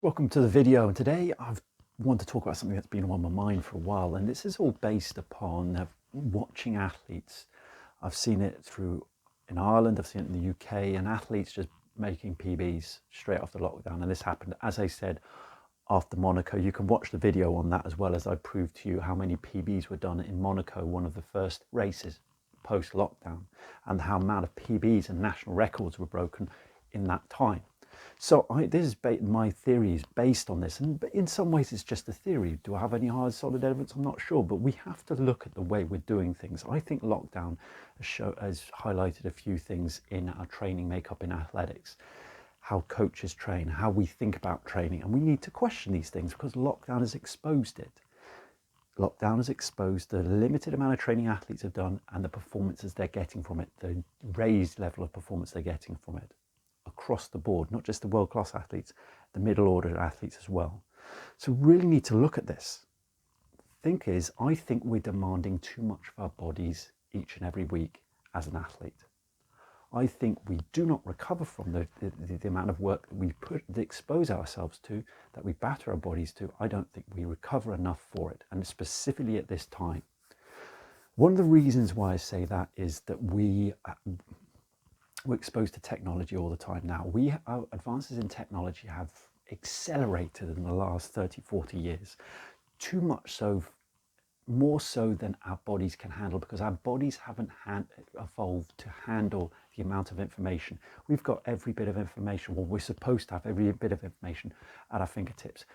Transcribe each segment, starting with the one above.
Welcome to the video, and today I want to talk about something that's been on my mind for a while, and this is all based upon watching athletes. I've seen it in Ireland, I've seen it in the UK, and athletes just making PBs straight after lockdown, and this happened, as I said, after Monaco. You can watch the video on that, as well as I proved to you how many PBs were done in Monaco, one of the first races post-lockdown, and how amount of PBs and national records were broken in that time. So my theory is based on this, and in some ways it's just a theory. Do I have any hard, solid evidence? I'm not sure, but we have to look at the way we're doing things. I think lockdown has highlighted a few things in our training makeup in athletics, how coaches train, how we think about training, and we need to question these things because lockdown has exposed it. Lockdown has exposed the limited amount of training athletes have done and the performances they're getting from it, the raised level of performance they're getting from it, across the board, not just the world-class athletes, the middle order athletes as well. So we really need to look at this. I think we're demanding too much of our bodies each and every week as an athlete. I think we do not recover from the amount of work that we expose ourselves to, that we batter our bodies to. I don't think we recover enough for it, and specifically at this time. One of the reasons why I say that is that we're exposed to technology all the time now. Our advances in technology have accelerated in the last 30, 40 years, too much so, more so than our bodies can handle, because our bodies haven't evolved to handle the amount of information. We've got every bit of information, well, we're supposed to have every bit of information at our fingertips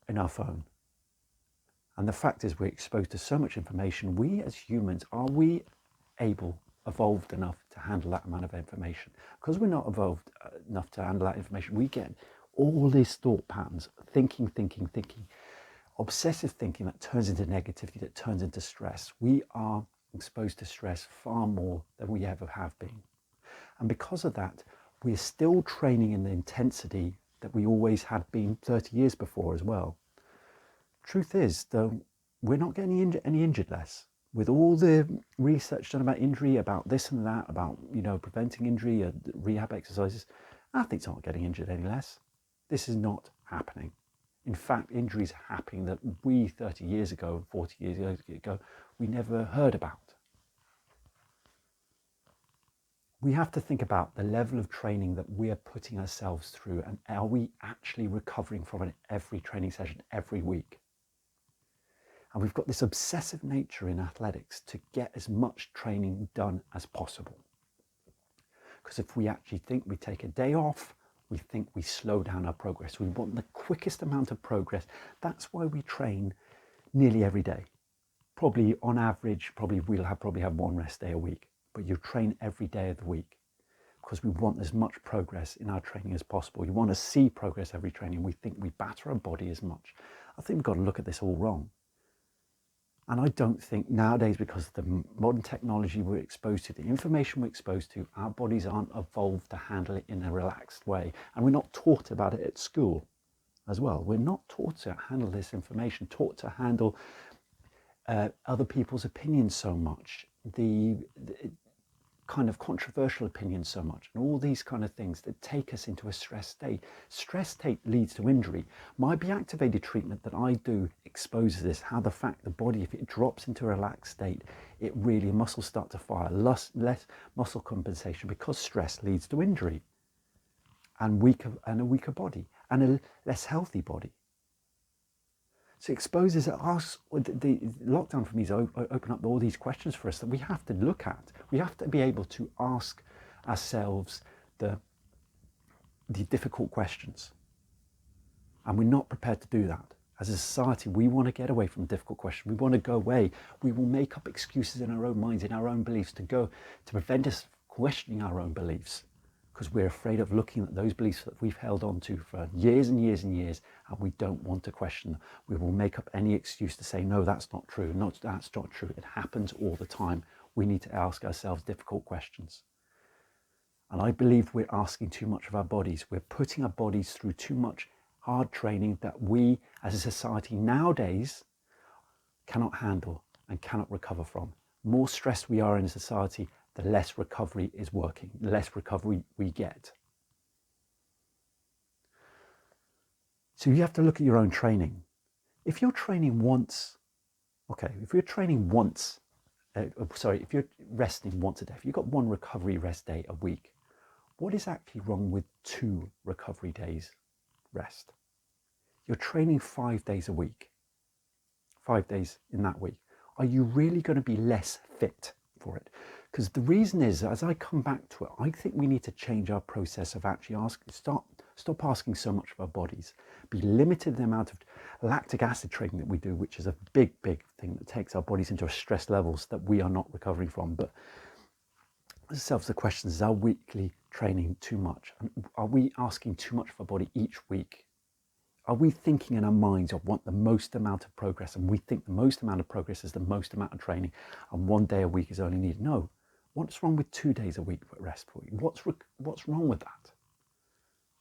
in our phone. And the fact is, we're exposed to so much information. We as humans, are we evolved enough to handle that amount of information? Because we're not evolved enough to handle that information, we get all these thought patterns, thinking, obsessive thinking that turns into negativity, that turns into stress. We are exposed to stress far more than we ever have been. And because of that, we're still training in the intensity that we always had been 30 years before as well. Truth is, though, we're not getting any injured less. With all the research done about injury, about this and that, about preventing injury, rehab exercises, athletes aren't getting injured any less. This is not happening. In fact, injuries are happening that we 30 years ago, 40 years ago, we never heard about. We have to think about the level of training that we're putting ourselves through, and are we actually recovering from it every training session, every week? And we've got this obsessive nature in athletics to get as much training done as possible. Because if we actually think we take a day off, we think we slow down our progress. We want the quickest amount of progress. That's why we train nearly every day. Probably on average, we'll have one rest day a week, but you train every day of the week because we want as much progress in our training as possible. You want to see progress every training. We think we batter our body as much. I think we've got to look at this all wrong. And I don't think nowadays, because of the modern technology we're exposed to, the information we're exposed to, our bodies aren't evolved to handle it in a relaxed way. And we're not taught about it at school as well. We're not taught to handle this information, taught to handle other people's opinions so much, the kind of controversial opinions so much, and all these kind of things that take us into a stress state. Stress state leads to injury. My be-activated treatment that I do exposes this, how the fact the body, if it drops into a relaxed state, it really, muscles start to fire, less muscle compensation, because stress leads to injury and a weaker body and a less healthy body. So it exposes us. The lockdown for me is open up all these questions for us that we have to look at. We have to be able to ask ourselves the difficult questions. And we're not prepared to do that. As a society, we want to get away from difficult questions. We want to go away. We will make up excuses in our own minds, in our own beliefs, to prevent us questioning our own beliefs, because we're afraid of looking at those beliefs that we've held on to for years and years and years, and we don't want to question them. We will make up any excuse to say, no, that's not true. No, that's not true. It happens all the time. We need to ask ourselves difficult questions. And I believe we're asking too much of our bodies. We're putting our bodies through too much hard training that we, as a society nowadays, cannot handle and cannot recover from. More stressed we are in a society, the less recovery is working, the less recovery we get. So you have to look at your own training. If you're training once, if you're training once, if you're resting once a day, if you've got one recovery rest day a week, what is actually wrong with 2 recovery days rest? You're training 5 days a week, 5 days in that week. Are you really going to be less fit for it? Because the reason is, as I come back to it, I think we need to change our process of actually stop asking so much of our bodies, be limited in the amount of lactic acid training that we do, which is a big thing that takes our bodies into stress levels that we are not recovering from. But ourselves the question is our weekly training too much? And are we asking too much of our body each week? Are we thinking in our minds of what the most amount of progress, and we think the most amount of progress is the most amount of training, and 1 day a week is only needed? No. What's wrong with 2 days a week rest for you? What's wrong with that?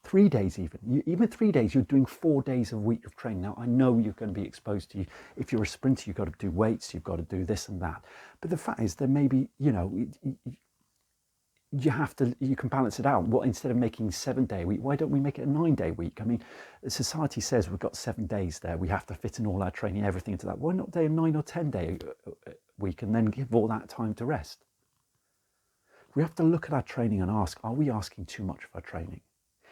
3 days even 3 days, you're doing 4 days a week of training. Now, I know you're going to be exposed to, if you're a sprinter, you've got to do weights, you've got to do this and that. But the fact is, there may be, you can balance it out. Well, instead of making 7 day a week, why don't we make it a 9 day week? I mean, society says we've got 7 days there, we have to fit in all our training, everything into that. Why not do a 9 or 10 day week and then give all that time to rest? We have to look at our training and ask, are we asking too much of our training?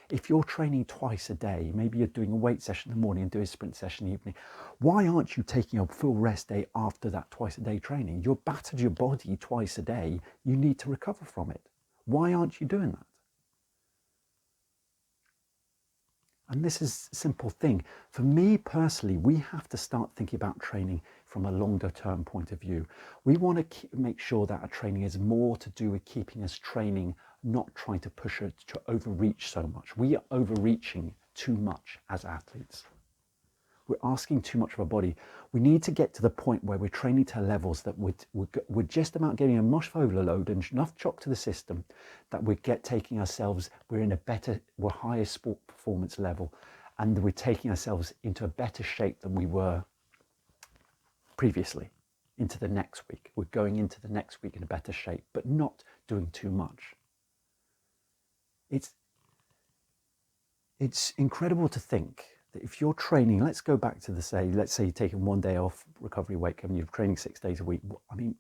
If you're training twice a day, maybe you're doing a weight session in the morning and doing a sprint session in the evening, why aren't you taking a full rest day after that twice a day training? You've battered your body twice a day, you need to recover from it. Why aren't you doing that? And this is a simple thing. For me personally, we have to start thinking about training from a longer term point of view. We want to make sure that our training is more to do with keeping us training, not trying to push it to overreach so much. We are overreaching too much as athletes. We're asking too much of our body. We need to get to the point where we're training to levels that we're just about getting enough overload and enough shock to the system that we're higher sport performance level, and we're taking ourselves into a better shape than we were previously into the next week. We're going into the next week in a better shape, but not doing too much. It's incredible to think that if you're training, let's go back to let's say you're taking 1 day off recovery weight and you're training 6 days a week. I mean,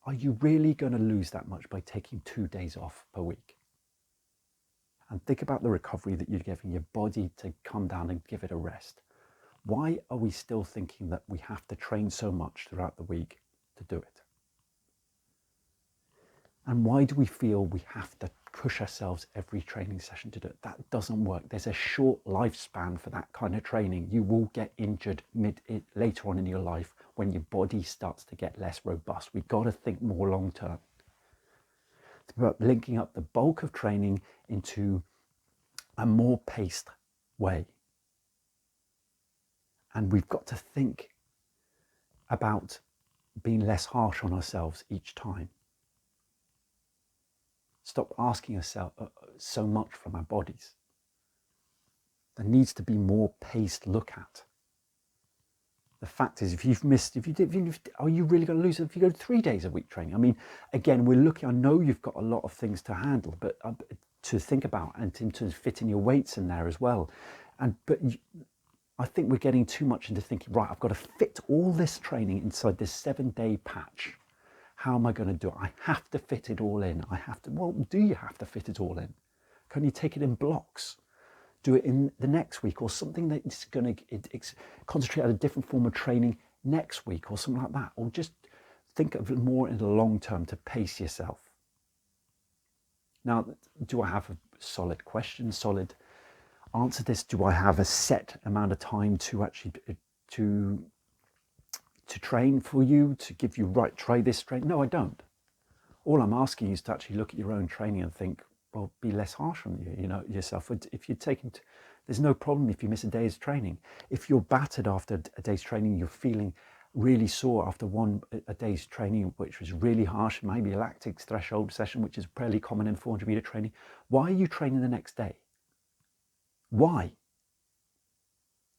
are you really going to lose that much by taking 2 days off per week? And think about the recovery that you're giving your body to come down and give it a rest. Why are we still thinking that we have to train so much throughout the week to do it? And why do we feel we have to push ourselves every training session to do it? That doesn't work. There's a short lifespan for that kind of training. You will get injured later on in your life when your body starts to get less robust. We've got to think more long term. It's about linking up the bulk of training into a more paced way. And we've got to think about being less harsh on ourselves each time. Stop asking ourselves so much from our bodies. There needs to be more paced look at. The fact is, are you really going to lose it if you go 3 days a week training? I mean, again, I know you've got a lot of things to handle, but to think about, and to fit in your weights in there as well. I think we're getting too much into thinking, right, I've got to fit all this training inside this 7-day patch. How am I going to do it? I have to fit it all in. Well, do you have to fit it all in? Can you take it in blocks? Do it in the next week, or something that's going to concentrate on a different form of training next week, or something like that. Or just think of it more in the long term to pace yourself. Now, do I have a solid question, solid answer to this? Do I have a set amount of time to actually to train for you, to give you, right, try this training? No, I don't. All I'm asking you is to actually look at your own training and think, well, be less harsh on yourself. If you're taking, there's no problem if you miss a day's training. If you're battered after a day's training, you're feeling really sore after a day's training, which was really harsh, maybe a lactic threshold session, which is fairly common in 400 meter training. Why are you training the next day? Why?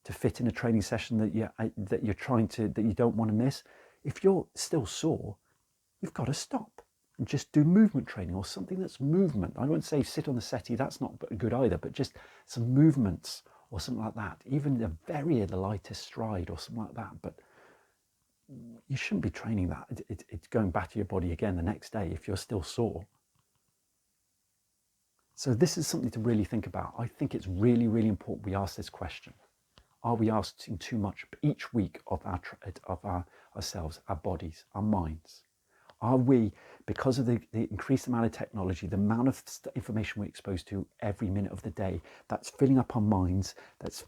To fit in a training session that you don't want to miss. If you're still sore, you've got to stop and just do movement training, or something that's movement. I won't say sit on the settee, that's not good either, but just some movements or something like that, even the lightest stride or something like that. But you shouldn't be training that. It's going back to your body again the next day if you're still sore. So this is something to really think about. I think it's really, really important we ask this question. Are we asking too much each week of ourselves, our bodies, our minds? Are we, because of the increased amount of technology, the amount of information we're exposed to every minute of the day, that's filling up our minds, that's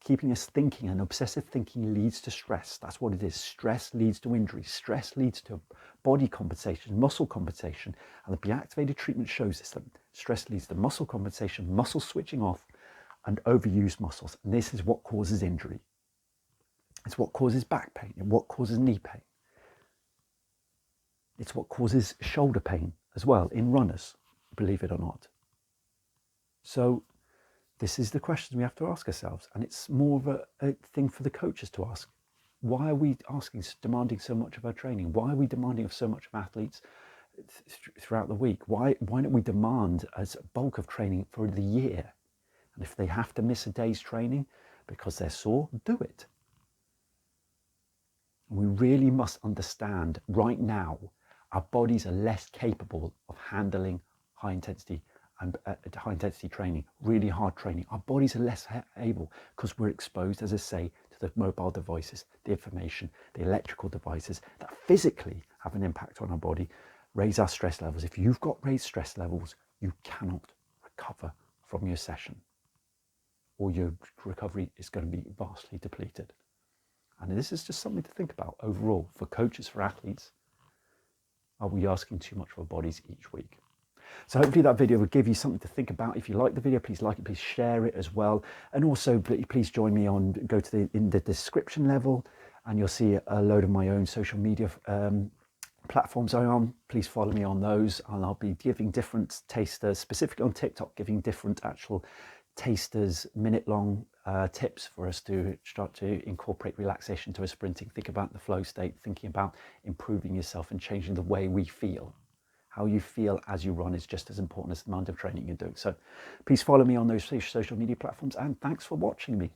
keeping us thinking, and obsessive thinking leads to stress. That's what it is. Stress leads to injury. Stress leads to body compensation, muscle compensation. And the Be-Activated treatment shows us that stress leads to muscle compensation, muscle switching off, and overused muscles. And this is what causes injury. It's what causes back pain and what causes knee pain. It's what causes shoulder pain as well in runners, believe it or not. So this is the question we have to ask ourselves. And it's more of a thing for the coaches to ask. Why are we demanding so much of our training? Why are we demanding of so much of athletes throughout the week? Why don't we demand a bulk of training for the year? And if they have to miss a day's training because they're sore, do it. We really must understand right now, our bodies are less capable of handling high intensity training, really hard training. Our bodies are less able because we're exposed, as I say, to the mobile devices, the information, the electrical devices that physically have an impact on our body, raise our stress levels. If you've got raised stress levels, you cannot recover from your session, or your recovery is going to be vastly depleted. And this is just something to think about overall for coaches, for athletes. Are we asking too much of our bodies each week? So hopefully that video will give you something to think about. If you like the video, please like it, please share it as well. And also please join me go to in the description level, and you'll see a load of my own social media platforms I'm on. Please follow me on those, and I'll be giving different tasters, specifically on TikTok, giving different actual tasters minute-long tips for us to start to incorporate relaxation to a sprinting. Think about the flow state, thinking about improving yourself and changing the way we feel. How you feel as you run is just as important as the amount of training you're doing. So please follow me on those social media platforms, and thanks for watching me.